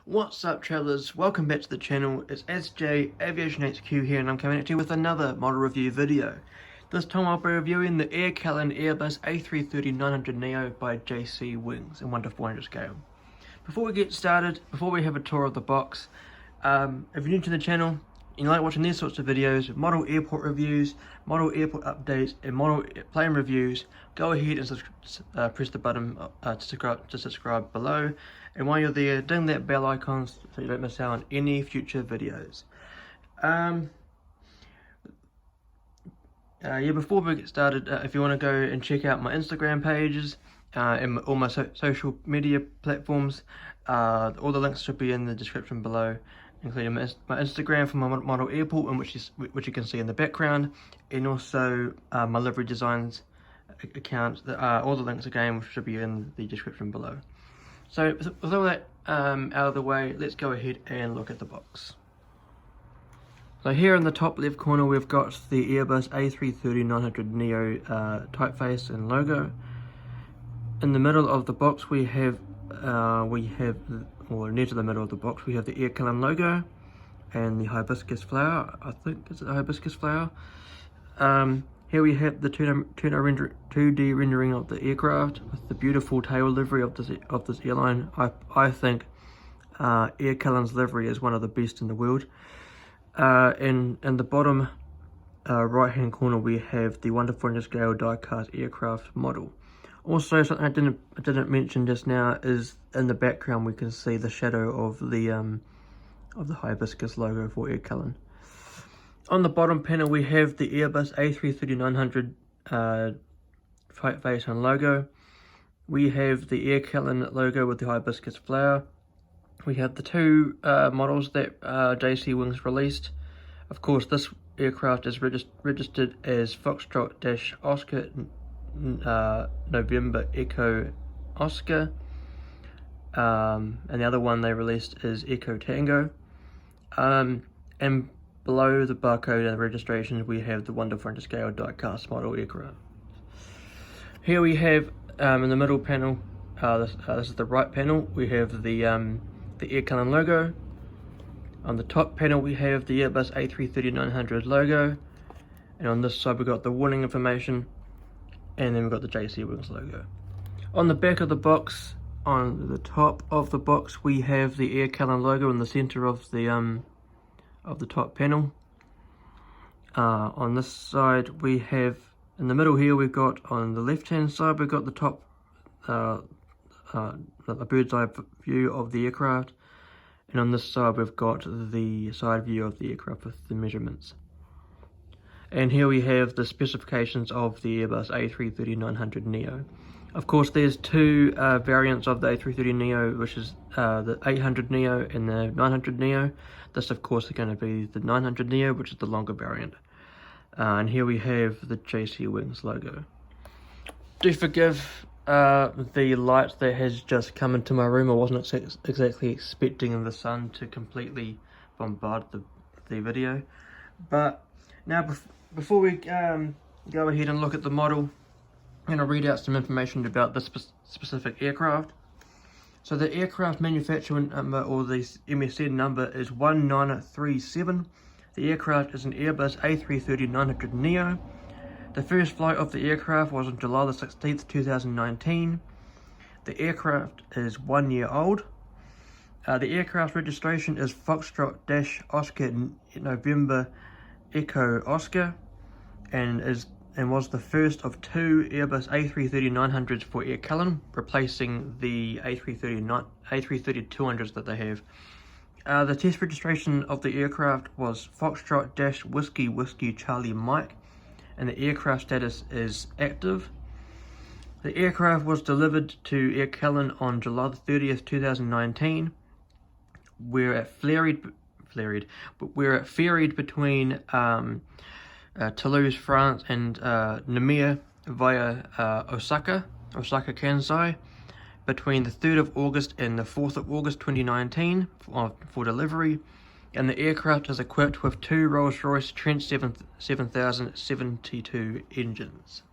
What's up, travellers? Welcome back to the channel. It's SJ Aviation HQ here, and I'm coming at you with another model review video. This time I'll be reviewing the Aircalin Airbus A330-900neo by JC Wings in 1:400 scale. Before we get started, before we have a tour of the box, if you're new to the channel, you like watching these sorts of videos, model airport reviews, model airport updates, and model plane reviews, go ahead and press the button to subscribe below. And while you're there, ding that bell icon so you don't miss out on any future videos. Before we get started, if you want to go and check out my Instagram pages and all my social media platforms, all the links should be in the description below, including my Instagram for my model airport, and which you can see in the background, and also my Livery Designs account. All the links again should be in the description below. So with all that out of the way, let's go ahead and look at the box. So here in the top left corner we've got the Airbus A330-900neo typeface and logo. In the middle of the box we have, or near to the middle of the box, we have the Aircalin logo and the hibiscus flower. I think it's a hibiscus flower. Here we have the 2D rendering of the aircraft with the beautiful tail livery of this airline. I think Aircalin's livery is one of the best in the world. In the bottom right hand corner we have the 1:400 scale die-cast aircraft model. Also, something I didn't mention just now is in the background we can see the shadow of the hibiscus logo for Aircalin. On the bottom panel we have the Airbus A330-900 typeface and logo. We have the Aircalin logo with the hibiscus flower. We have the two models that JC Wings released. Of course, this aircraft is registered as Foxtrot-Oscar November Echo Oscar, and the other one they released is Echo Tango. And below the barcode and the registration we have the 1:400 scale die-cast model aircraft. Here we have in the middle panel, this is the right panel, we have the Aircalin logo. On the top panel we have the Airbus A330-900 logo, and on this side we've got the warning information, and then we've got the JC Wings logo. On the back of the box, on the top of the box, we have the Aircalin logo in the center of the top panel. On this side we have, in the middle here we've got, on the left hand side we've got the top, a bird's eye view of the aircraft, and on this side we've got the side view of the aircraft with the measurements. And here we have the specifications of the Airbus A330-900neo. Of course there's two variants of the A330neo, which is the 800neo and the 900neo. This of course is going to be the 900neo, which is the longer variant. And here we have the JC Wings logo. Do forgive the light that has just come into my room. I wasn't exactly expecting the sun to completely bombard the video. But now before we go ahead and look at the model, I'm going to read out some information about this specific aircraft. So the aircraft manufacturer number, or the MSN number, is 1937. The aircraft is an Airbus A330-900neo. The first flight of the aircraft was on July the 16th, 2019. The aircraft is 1 year old. The aircraft registration is Foxtrot-Oscar November Echo Oscar, and was the first of two Airbus A330-900s for Aircalin, replacing the A330-200s that they have. The test registration of the aircraft was Foxtrot-Whiskey Whiskey Charlie Mike, and the aircraft status is active. The aircraft was delivered to Aircalin on July the 30th, 2019, where it ferried between Toulouse, France, and Kanumera via Osaka, Kansai, between the 3rd of August and the 4th of August 2019 for delivery. And the aircraft is equipped with two Rolls-Royce Trent 7072 engines.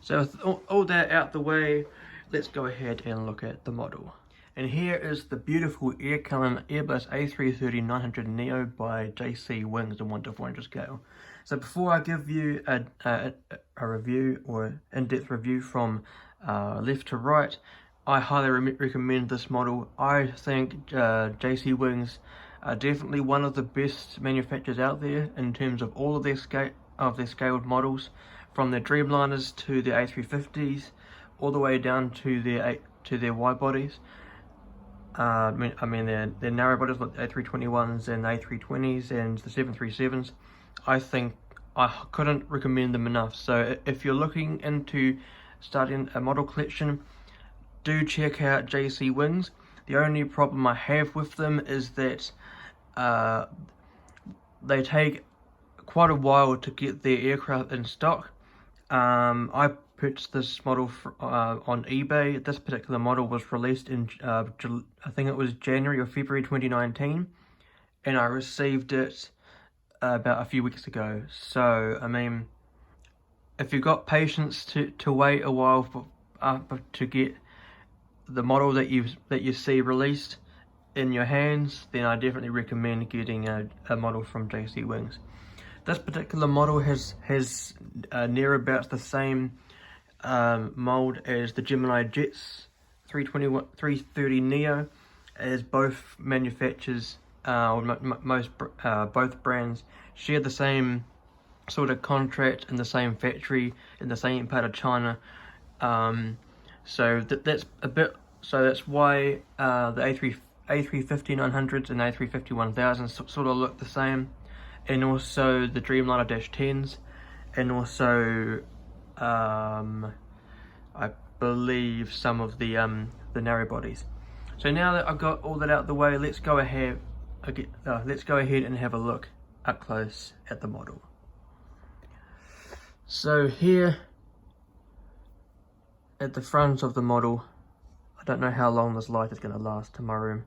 So with all that out the way, let's go ahead and look at the model. And here is the beautiful Aircalin Airbus A330-900neo by JC Wings in 1:400 scale. So before I give you a review or in-depth review from left to right, I highly recommend this model. I think JC Wings are definitely one of the best manufacturers out there in terms of all of their scaled models, from their Dreamliners to their A350s, all the way down to their wide bodies. I mean their narrow bodies like the A321s and the A320s and the 737s. I think I couldn't recommend them enough. So if you're looking into starting a model collection, do check out JC Wings. The only problem I have with them is that they take quite a while to get their aircraft in stock. I purchased this model on eBay. This particular model was released in I think it was January or February 2019, and I received it about a few weeks ago. So I mean, if you've got patience to wait a while to get the model that you see released in your hands, then I definitely recommend getting a model from JC Wings. This particular model has near about the same mold as the Gemini Jets 330-900neo, as both manufacturers, both brands share the same sort of contract in the same factory in the same part of China. So that's why the A350-900s and A350-1000s sort of look the same, and also the Dreamliner-10s, and also I believe some of the narrow bodies. So now that I've got all that out of the way, let's go ahead and have a look up close at the model. So here at the front of the model, I don't know how long this light is going to last in my room.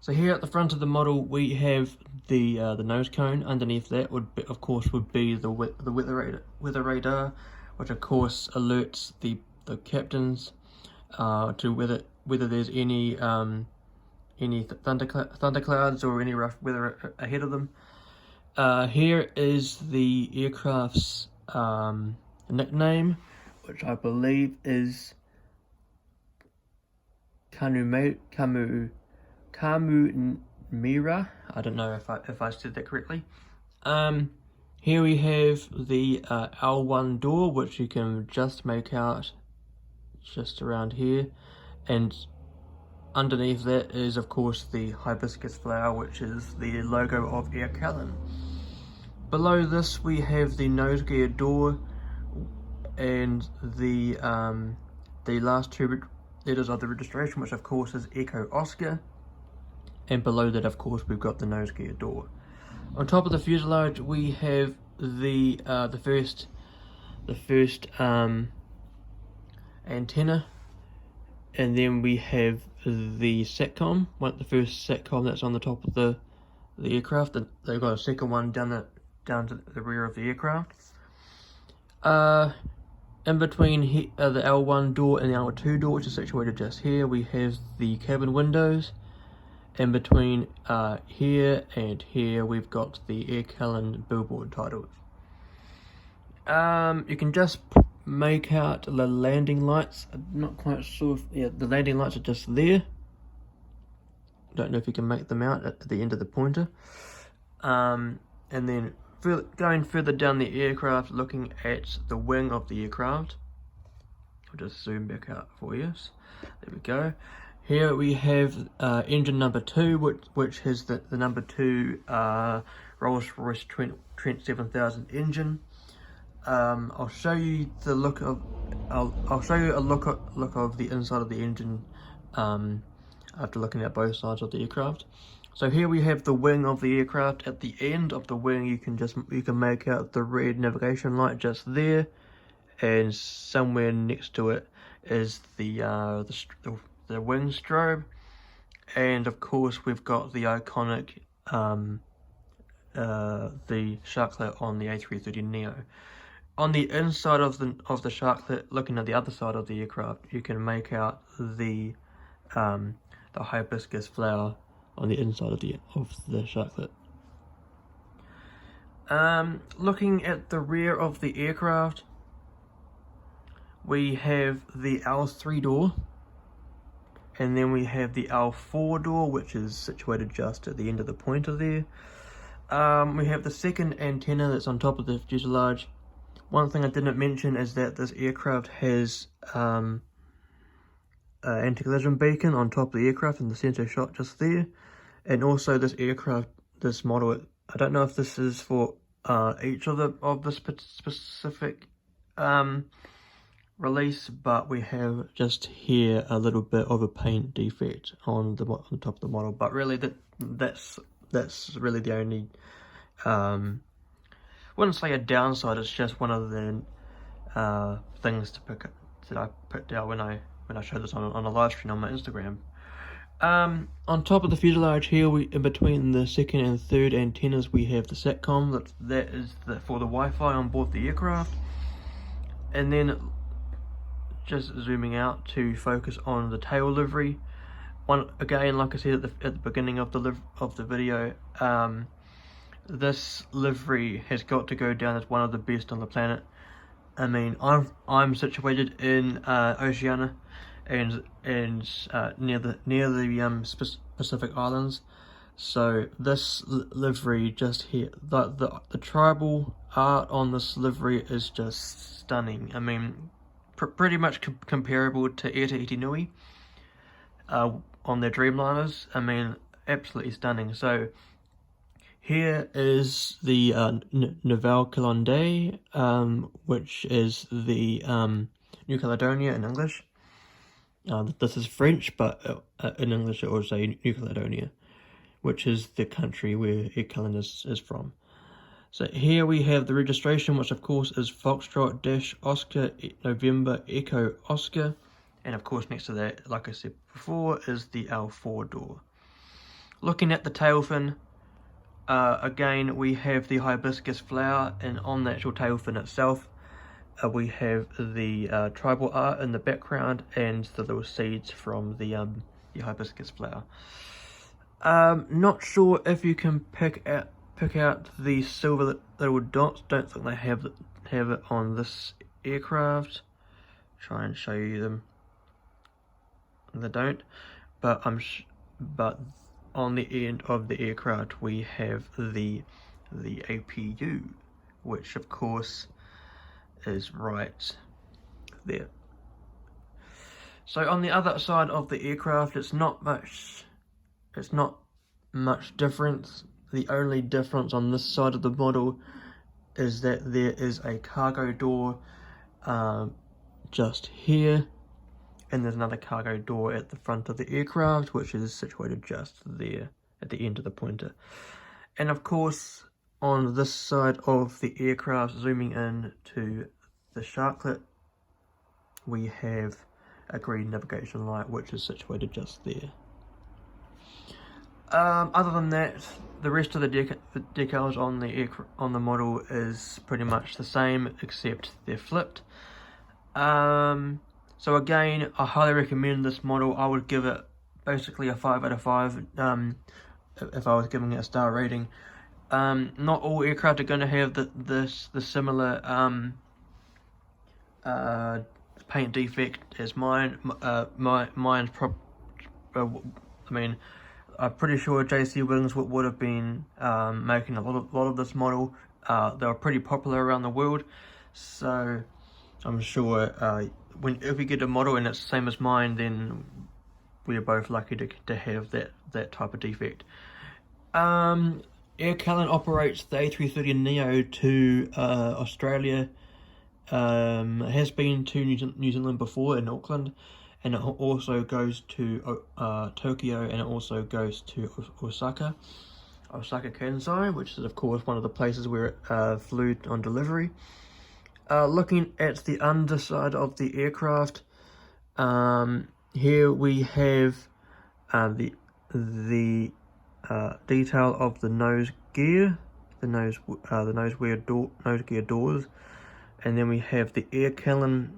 So here at the front of the model, we have the nose cone. Underneath that would be the weather radar, which of course alerts the captains to whether there's any thunderclouds or any rough weather ahead of them. Here is the aircraft's nickname, which I believe is Kanumera. I don't know if I said that correctly. Here we have the L1 door, which you can just make out just around here, and underneath that is of course the hibiscus flower, which is the logo of Aircalin. Below this we have the nose gear door and the last two letters of the registration, which of course is Echo Oscar, and below that of course we've got the nose gear door. On top of the fuselage we have the first antenna, and then we have the SATCOM, the first SATCOM that's on the top of the aircraft. They've got a second one down to the rear of the aircraft. In between the L1 door and the L2 door, which is situated just here, we have the cabin windows. In between here and here, we've got the Aircalin billboard titles. You can just make out the landing lights. I'm not quite sure if the landing lights are just there. Don't know if you can make them out at the end of the pointer. And then going further down the aircraft, looking at the wing of the aircraft. I'll just zoom back out for you. There we go. Here we have engine number 2, which has the number 2 Rolls-Royce Trent 7000 engine. I'll show you the look of I'll show you a look of the inside of the engine after looking at both sides of the aircraft. So here we have the wing of the aircraft. At the end of the wing, you can make out the red navigation light just there, and somewhere next to it is the wing strobe, and of course we've got the iconic the sharklet on the A330neo. On the inside of the sharklet, looking at the other side of the aircraft, you can make out the the hibiscus flower on the inside of the sharklet. Looking at the rear of the aircraft, we have the L3 door, and then we have the L4 door, which is situated just at the end of the pointer there. We have the second antenna that's on top of the fuselage. One thing I didn't mention is that this aircraft has anti-collision beacon on top of the aircraft in the center shot just there. And also this aircraft, this model, I don't know if this is for each of the specific release, but we have just here a little bit of a paint defect on the top of the model. But really that's really the only I wouldn't say a downside, it's just one of the things to pick up that I picked out when I showed this on a live stream on my Instagram. On top of the fuselage here, in between the second and third antennas, we have the SATCOM. That is for the Wi-Fi on board the aircraft. And then just zooming out to focus on the tail livery. Again, like I said at the beginning of the video, this livery has got to go down as one of the best on the planet. I mean, I'm situated in Oceania, and near the Pacific Islands. So this livery just here, the tribal art on this livery is just stunning. I mean, pretty much comparable to Air Tahiti Nui on their Dreamliners. I mean, absolutely stunning. So here is the Nouvelle-Calédonie, which is the New Caledonia in English. This is French, but in English it will say New Caledonia, which is the country where Aircalin is from. So here we have the registration, which of course is Foxtrot Dash Oscar November Echo Oscar, and of course next to that, like I said before, is the L4 door. Looking at the tail fin, again we have the hibiscus flower, and on the actual tail fin itself we have the tribal art in the background and the little seeds from the hibiscus flower. Not sure if you can pick out the silver little dots. Don't think they have it on this aircraft. Try and show you them. They don't, but but on the end of the aircraft we have the APU, which of course is right there. So on the other side of the aircraft, it's not much difference. The only difference on this side of the model is that there is a cargo door just here, and there's another cargo door at the front of the aircraft, which is situated just there at the end of the pointer. And of course, on this side of the aircraft, zooming in to the sharklet, we have a green navigation light, which is situated just there. Other than that, the rest of the decals on the model is pretty much the same, except they're flipped. So again, I highly recommend this model. I would give it basically a 5 out of 5 if I was giving it a star rating. Not all aircraft are going to have the similar paint defect as mine. Mine's I mean, I'm pretty sure JC Wings would have been making a lot of this model. They were pretty popular around the world, so I'm sure if we get a model and it's the same as mine, then we are both lucky to have that type of defect. Aircalin operates the A330-900neo to Australia. It has been to New Zealand before in Auckland, and it also goes to Tokyo, and it also goes to Osaka Kansai, which is of course one of the places where it flew on delivery. Looking at the underside of the aircraft, here we have the detail of the nose gear, the nose gear doors, and then we have the Aircalin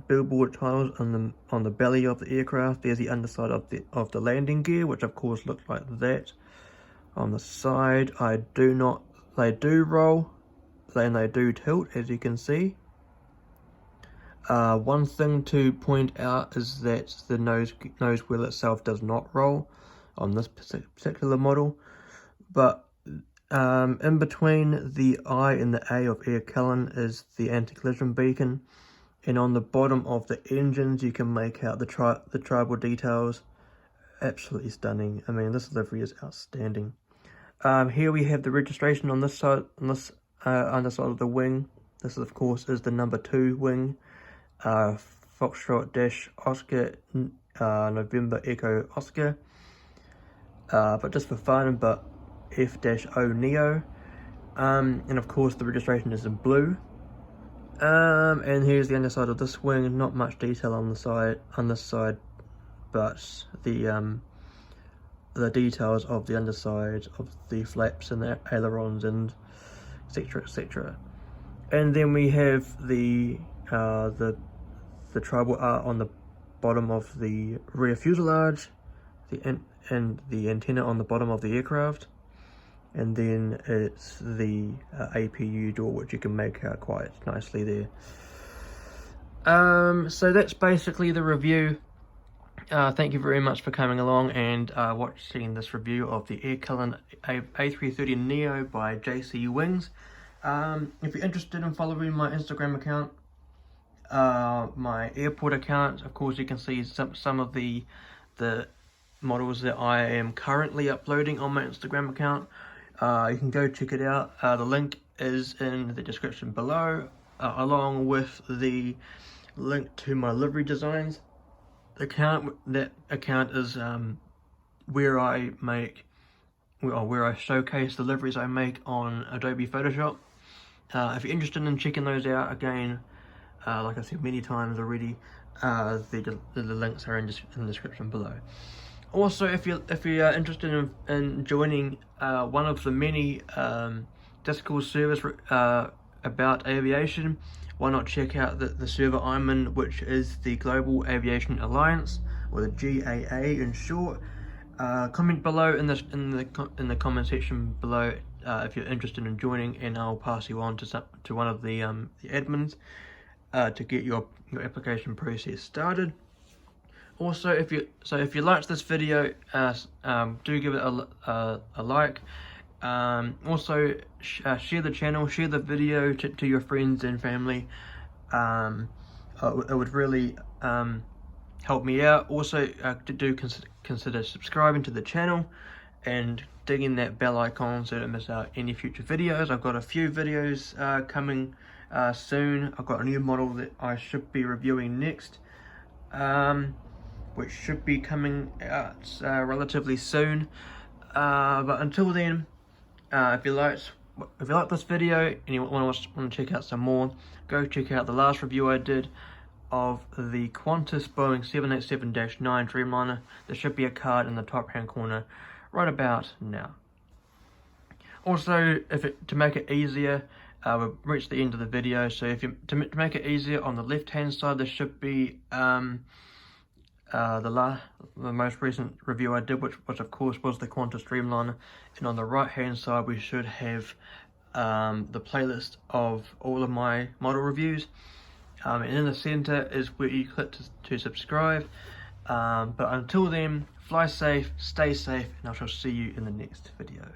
billboard tiles on the belly of the aircraft. There's the underside of the landing gear, which of course looks like that. On the side, they do roll, and they do tilt, as you can see. One thing to point out is that the nose wheel itself does not roll on this particular model, but in between the I and the A of Aircalin is the anti-collision beacon, and on the bottom of the engines you can make out the tribal details. Absolutely stunning. I mean, this livery is outstanding. Here we have the registration on this side, on this underside of the wing. This of course is the number 2 wing. Foxtrot Dash Oscar November Echo Oscar, but just for fun, but F-ONEO, and of course the registration is in blue. And here's the underside of this wing. Not much detail on this side, but the details of the underside of the flaps and the ailerons and etc, etc. And then we have the tribal art on the bottom of the rear fuselage, and the antenna on the bottom of the aircraft, and then it's the APU door, which you can make out quite nicely there. So that's basically the review. Thank you very much for coming along and watching this review of the Aircalin A330-neo by JC Wings. If you're interested in following my Instagram account, my airport account, of course you can see some of the models that I am currently uploading on my Instagram account. You can go check it out. The link is in the description below, along with the link to my livery designs account. That account is where I showcase the liveries I make on Adobe Photoshop. If you're interested in checking those out, again, like I said many times already, the links are in the description below. Also, if you're interested in joining one of the many Discord servers about aviation, why not check out the server I'm in, which is the Global Aviation Alliance, or the GAA in short. Comment below in the comment section below if you're interested in joining, and I'll pass you on to one of the admins to get your application process started. Also, if you liked this video, do give it a like. Also, share the channel, share the video to your friends and family. It would really help me out. Also, consider subscribing to the channel and ding that bell icon so you don't miss out any future videos. I've got a few videos coming soon. I've got a new model that I should be reviewing next, which should be coming out relatively soon. But until then, if you like this video and you want to check out some more, go check out the last review I did of the Qantas Boeing 787-9 Dreamliner. There should be a card in the top hand corner right about now. Also, to make it easier, we've reached the end of the video, so to make it easier, on the left hand side there should be the most recent review I did, which of course was the Qantas Dreamliner, and on the right hand side we should have the playlist of all of my model reviews, and in the center is where you click to subscribe. But until then, fly safe, stay safe, and I shall see you in the next video.